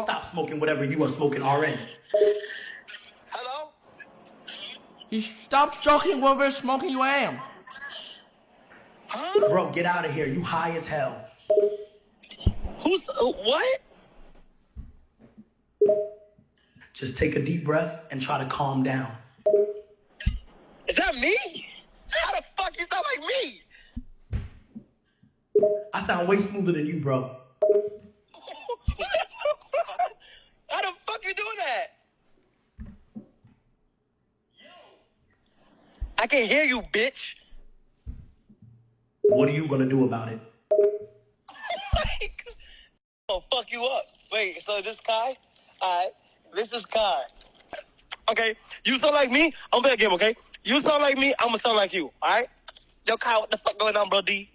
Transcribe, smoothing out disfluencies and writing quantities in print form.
Stop smoking whatever you are smoking, RN. Hello? You stop smoking whatever smoking you am. Huh? Bro, get out of here. You high as hell. Who's, what? Just take a deep breath and try to calm down. Is that me? How the fuck you sound like me? I sound way smoother than you, bro. How the fuck you doing that? I can't hear you, bitch. What are you gonna do about it? Oh, fuck you up. Wait, so this Kai? Alright, this is Kai. Okay, you sound like me, I'm gonna play a game, okay? You sound like me, I'm gonna sound like you, alright? Yo, Kai, what the fuck going on, bro, D?